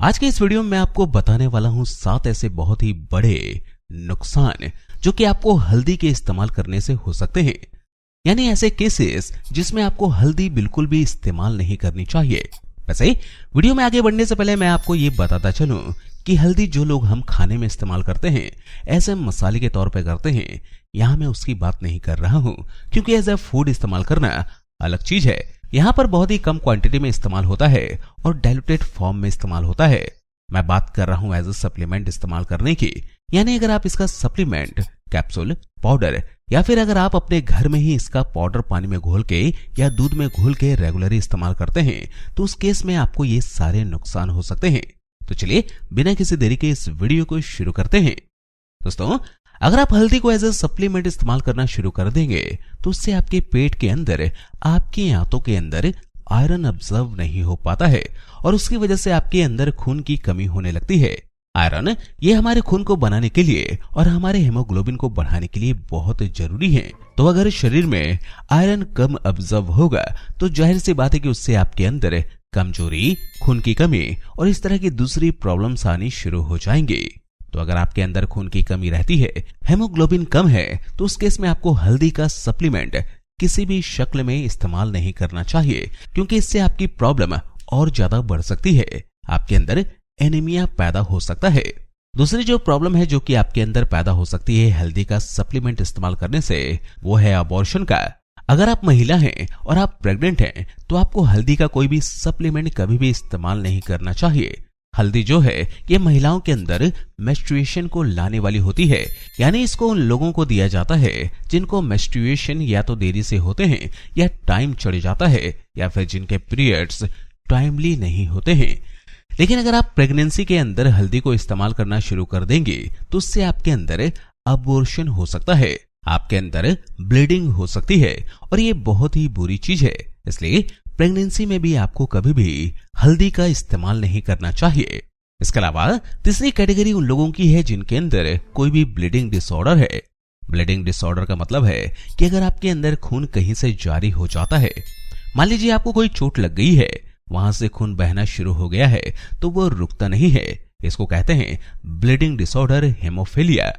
आज के इस वीडियो में मैं आपको बताने वाला हूं 7 ऐसे बहुत ही बड़े नुकसान जो कि आपको हल्दी के इस्तेमाल करने से हो सकते हैं। यानी ऐसे केसेस जिसमें आपको हल्दी बिल्कुल भी इस्तेमाल नहीं करनी चाहिए। वैसे वीडियो में आगे बढ़ने से पहले मैं आपको ये बताता चलूं कि हल्दी जो लोग हम खाने में इस्तेमाल करते हैं, ऐसे मसाले के तौर पे करते हैं, यहां मैं उसकी बात नहीं कर रहा हूं, क्योंकि एज ए फूड इस्तेमाल करना अलग चीज है। यहाँ पर बहुत ही कम क्वांटिटी में इस्तेमाल होता है और डाइल्यूटेड फॉर्म में इस्तेमाल होता है। मैं बात कर रहा हूं एज ए सप्लीमेंट इस्तेमाल करने की। यानी अगर आप इसका सप्लीमेंट, कैप्सूल, पाउडर या फिर अगर आप अपने घर में ही इसका पाउडर पानी में घोल के या दूध में घोल के रेगुलरली इस्तेमाल करते हैं, तो उस केस में आपको ये सारे नुकसान हो सकते हैं। तो चलिए बिना किसी देरी के इस वीडियो को शुरू करते हैं। दोस्तों, अगर आप हल्दी को एज ए सप्लीमेंट इस्तेमाल करना शुरू कर देंगे तो उससे आपके पेट के अंदर, आपकी आंतों के अंदर आयरन अब्जॉर्व नहीं हो पाता है और उसकी वजह से आपके अंदर खून की कमी होने लगती है। आयरन ये हमारे खून को बनाने के लिए और हमारे हेमोग्लोबिन को बढ़ाने के लिए बहुत जरूरी है। तो अगर शरीर में आयरन कम अब्जॉर्व होगा तो जाहिर सी बात है कि उससे आपके अंदर कमजोरी, खून की कमी और इस तरह की दूसरी प्रॉब्लम्स आनी शुरू हो जाएंगी। तो अगर आपके अंदर खून की कमी रहती है, हेमोग्लोबिन कम है, तो उस केस में आपको हल्दी का सप्लीमेंट किसी भी शक्ल में इस्तेमाल नहीं करना चाहिए, क्योंकि इससे आपकी प्रॉब्लम और ज्यादा बढ़ सकती है। आपके अंदर एनीमिया पैदा हो सकता है। दूसरी जो प्रॉब्लम है जो कि आपके अंदर पैदा हो सकती है हल्दी का सप्लीमेंट इस्तेमाल करने से, वो है अबॉर्शन का। अगर आप महिला हैं और आप प्रेग्नेंट हैं तो आपको हल्दी का कोई भी सप्लीमेंट कभी भी इस्तेमाल नहीं करना चाहिए। हल्दी जो है ये महिलाओं के अंदर मेंस्ट्रुएशन को लाने वाली होती है। यानी इसको उन लोगों को दिया जाता है जिनको मेंस्ट्रुएशन या तो देरी से होते हैं या टाइम चढ़ जाता है या फिर जिनके पीरियड्स टाइमली नहीं होते हैं। लेकिन अगर आप प्रेगनेंसी के अंदर हल्दी को इस्तेमाल करना शुरू कर देंगे तो उससे आपके अंदर अबॉर्शन हो सकता है, आपके अंदर ब्लीडिंग हो सकती है और ये बहुत ही बुरी चीज है। इसलिए प्रेगनेंसी में भी आपको कभी भी हल्दी का इस्तेमाल नहीं करना चाहिए। इसके अलावा तीसरी कैटेगरी उन लोगों की है जिनके अंदर कोई भी ब्लीडिंग डिसऑर्डर है। ब्लीडिंग डिसऑर्डर का मतलब है कि अगर आपके अंदर खून कहीं से जारी हो जाता है, मान लीजिए आपको कोई चोट लग गई है, वहां से खून बहना शुरू हो गया है, तो वो रुकता नहीं है। इसको कहते हैं ब्लीडिंग डिसऑर्डर, हेमोफीलिया।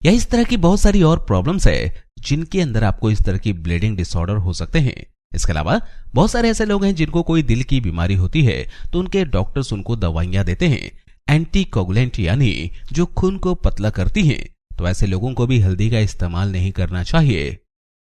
या इस तरह की बहुत सारी और प्रॉब्लम्स है जिनके अंदर आपको इस तरह की ब्लीडिंग डिसऑर्डर हो सकते हैं। इसके अलावा बहुत सारे ऐसे लोग हैं जिनको कोई दिल की बीमारी होती है तो उनके डॉक्टर्स उनको दवाइयां देते हैं एंटीकोगुलेंट, यानी जो खून को पतला करती हैं। तो ऐसे लोगों को भी हल्दी का इस्तेमाल नहीं करना चाहिए।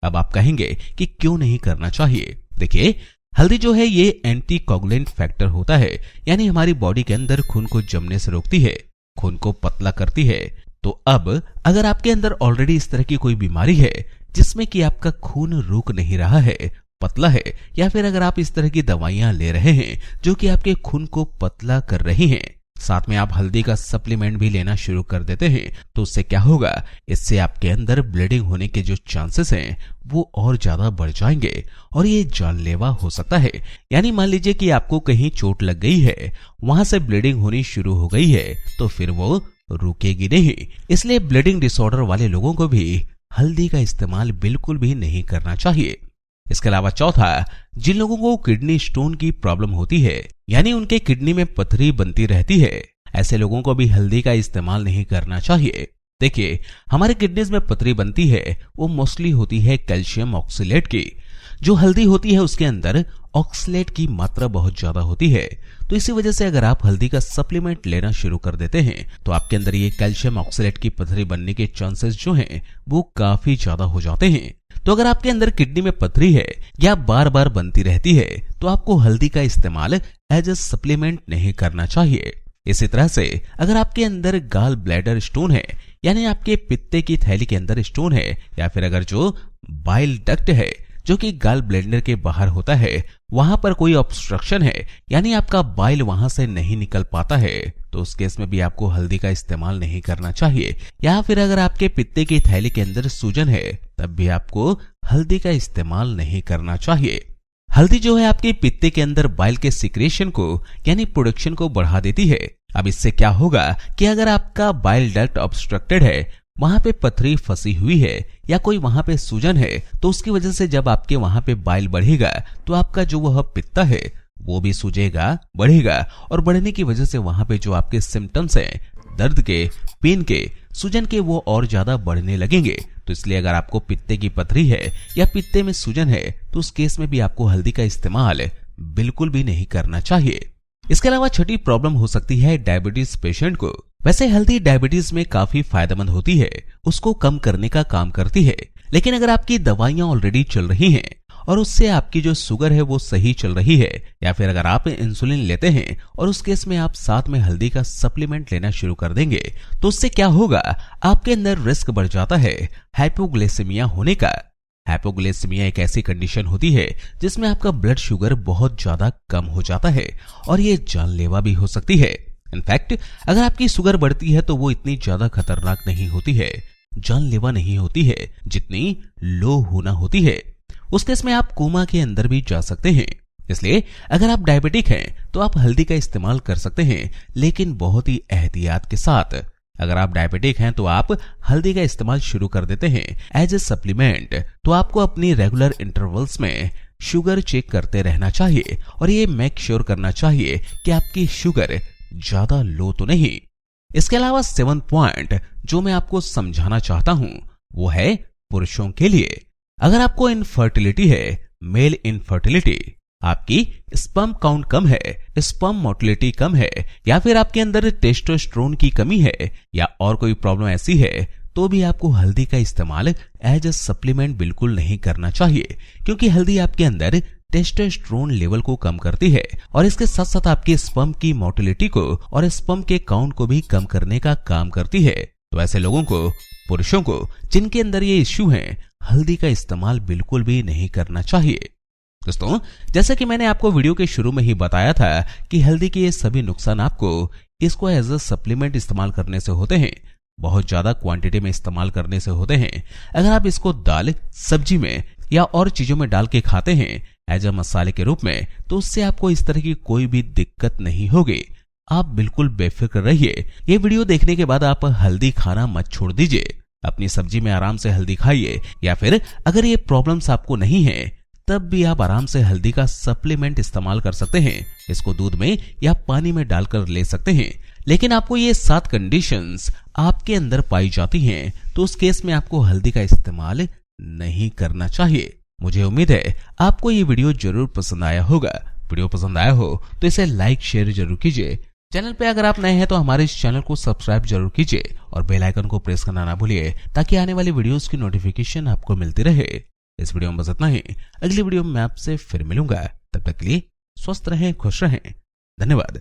अब आप कहेंगे कि क्यों नहीं करना चाहिए? देखिए, हल्दी जो है ये एंटीकोगुलेंट फैक्टर होता है, यानी हमारी बॉडी के अंदर खून को जमने से रोकती है, खून को पतला करती है। तो अब अगर आपके अंदर ऑलरेडी इस तरह की कोई बीमारी है जिसमें कि आपका खून रुक नहीं रहा है, पतला है, या फिर अगर आप इस तरह की दवाइयां ले रहे हैं जो कि आपके खून को पतला कर रही हैं, साथ में आप हल्दी का सप्लीमेंट भी लेना शुरू कर देते हैं, तो उससे क्या होगा? इससे आपके अंदर ब्लीडिंग होने के जो चांसेस हैं वो और ज्यादा बढ़ जाएंगे और ये जानलेवा हो सकता है। यानी मान लीजिए कि आपको कहीं चोट लग गई है, वहां से ब्लीडिंग होनी शुरू हो गई है, तो फिर वो रुकेगी नहीं। इसलिए ब्लीडिंग डिसऑर्डर वाले लोगों को भी हल्दी का इस्तेमाल बिल्कुल भी नहीं करना चाहिए। इसके अलावा चौथा, जिन लोगों को किडनी स्टोन की प्रॉब्लम होती है, यानी उनके किडनी में पथरी बनती रहती है, ऐसे लोगों को भी हल्दी का इस्तेमाल नहीं करना चाहिए। देखिए, हमारे किडनीज में पथरी बनती है वो मोस्टली होती है कैल्शियम ऑक्सलेट की। जो हल्दी होती है उसके अंदर ऑक्सलेट की मात्रा बहुत ज्यादा होती है। तो इसी वजह से अगर आप हल्दी का सप्लीमेंट लेना शुरू कर देते हैं तो आपके अंदर ये कैल्शियम ऑक्सलेट की पथरी बनने के चांसेस जो हैं वो काफी ज्यादा हो जाते हैं। तो अगर आपके अंदर किडनी में पथरी है या बार बार बनती रहती है तो आपको हल्दी का इस्तेमाल एज ए सप्लीमेंट नहीं करना चाहिए। इसी तरह से अगर आपके अंदर गाल ब्लैडर स्टोन है, यानी आपके पित्ते की थैली के अंदर स्टोन है, या फिर अगर जो बाइल डक्ट है जो कि गाल ब्लैडर के बाहर होता है, वहां पर कोई ऑब्स्ट्रक्शन है, यानी आपका बाइल वहां से नहीं निकल पाता है, तो उस केस में भी आपको हल्दी का इस्तेमाल नहीं करना चाहिए। या फिर अगर आपके पित्ते की थैली के अंदर सूजन है, तब भी आपको हल्दी का इस्तेमाल नहीं करना चाहिए। हल्दी जो है आपके पित्ते के अंदर बाइल के सिक्रेशन को, यानी प्रोडक्शन को बढ़ा देती है। अब इससे क्या होगा कि अगर आपका बाइल डक्ट ऑब्स्ट्रक्टेड है, वहां पे पथरी फंसी हुई है या कोई वहां पे सूजन है, तो उसकी वजह से जब आपके वहां पे बाइल बढ़ेगा तो आपका जो वह पित्ता है वो भी सूजेगा, बढ़ेगा और बढ़ने की वजह से वहां पे जो आपके सिम्टम्स हैं, दर्द के, पेन के, सूजन के, वो और ज्यादा बढ़ने लगेंगे। तो इसलिए अगर आपको पित्ते की पथरी है या पित्ते में सूजन है तो उस केस में भी आपको हल्दी का इस्तेमाल बिल्कुल भी नहीं करना चाहिए। इसके अलावा छठी प्रॉब्लम हो सकती है डायबिटीज पेशेंट को। वैसे हल्दी डायबिटीज में काफी फायदेमंद होती है, उसको कम करने का काम करती है, लेकिन अगर आपकी दवाइयां ऑलरेडी चल रही हैं और उससे आपकी जो शुगर है वो सही चल रही है, या फिर अगर आप इंसुलिन लेते हैं और उस केस में आप साथ में हल्दी का सप्लीमेंट लेना शुरू कर देंगे, तो उससे क्या होगा, आपके अंदर रिस्क बढ़ जाता है हाइपोग्लाइसेमिया होने का। हाइपोग्लाइसेमिया एक ऐसी कंडीशन होती है जिसमें आपका ब्लड शुगर बहुत ज्यादा कम हो जाता है और ये जानलेवा भी हो सकती है। इनफैक्ट अगर आपकी शुगर बढ़ती है तो वो इतनी ज्यादा खतरनाक नहीं होती है, जानलेवा नहीं होती है जितनी लो होना होती है। उस केस में आप कोमा के अंदर भी जा सकते हैं। इसलिए अगर आप डायबिटिक हैं तो आप हल्दी का इस्तेमाल कर सकते हैं, लेकिन बहुत ही एहतियात के साथ। अगर आप डायबिटिक हैं तो आप हल्दी का इस्तेमाल शुरू कर देते हैं एज ए सप्लीमेंट, तो आपको अपनी रेगुलर इंटरवल्स में शुगर चेक करते रहना चाहिए और ये मेक श्योर करना चाहिए कि आपकी शुगर ज्यादा लो तो नहीं। इसके अलावा 7th पॉइंट जो मैं आपको समझाना चाहता हूं वो है पुरुषों के लिए। अगर आपको इनफर्टिलिटी है, मेल इनफर्टिलिटी, आपकी स्पर्म काउंट कम है, स्पर्म मोटिलिटी कम है, या फिर आपके अंदर टेस्टोस्टेरोन की कमी है या और कोई प्रॉब्लम ऐसी है, तो भी आपको हल्दी का इस्तेमाल एज ए सप्लीमेंट बिल्कुल नहीं करना चाहिए, क्योंकि हल्दी आपके अंदर टेस्टोस्टेरोन लेवल को कम करती है और इसके साथ साथ आपके स्पर्म की मोटिलिटी को और स्पर्म के काउंट को भी कम करने का काम करती है। तो ऐसे लोगों को, पुरुषों को जिनके अंदर ये इश्यू है, हल्दी का इस्तेमाल बिल्कुल भी नहीं करना चाहिए। दोस्तों, जैसा कि मैंने आपको वीडियो के शुरू में ही बताया था कि हल्दी के ये सभी नुकसान आपको इसको एज अ सप्लीमेंट इस्तेमाल करने से होते हैं, बहुत ज्यादा क्वांटिटी में इस्तेमाल करने से होते हैं। अगर आप इसको दाल, सब्जी में या और चीजों में डाल के खाते हैं एज अ मसाले के रूप में, तो उससे आपको इस तरह की कोई भी दिक्कत नहीं होगी। आप बिल्कुल बेफिक्र रहिए। ये वीडियो देखने के बाद आप हल्दी खाना मत छोड़ दीजिए, अपनी सब्जी में आराम से हल्दी खाइए, या फिर अगर ये प्रॉब्लम्स आपको नहीं है तब भी आप आराम से हल्दी का सप्लीमेंट इस्तेमाल कर सकते हैं। इसको दूध में या पानी में डालकर ले सकते हैं, लेकिन आपको ये 7 कंडीशंस आपके अंदर पाई जाती हैं, तो उस केस में आपको हल्दी का इस्तेमाल नहीं करना चाहिए। मुझे उम्मीद है आपको ये वीडियो जरूर पसंद आया होगा। वीडियो पसंद आया हो तो इसे लाइक शेयर जरूर कीजिए। चैनल पे अगर आप नए हैं तो हमारे इस चैनल को सब्सक्राइब जरूर कीजिए और बेल आइकन को प्रेस करना ना भूलिए, ताकि आने वाली वीडियोस की नोटिफिकेशन आपको मिलती रहे। इस वीडियो में बस इतना ही। अगली वीडियो में मैं आपसे फिर मिलूंगा। तब तक के लिए स्वस्थ रहें, खुश रहें। धन्यवाद।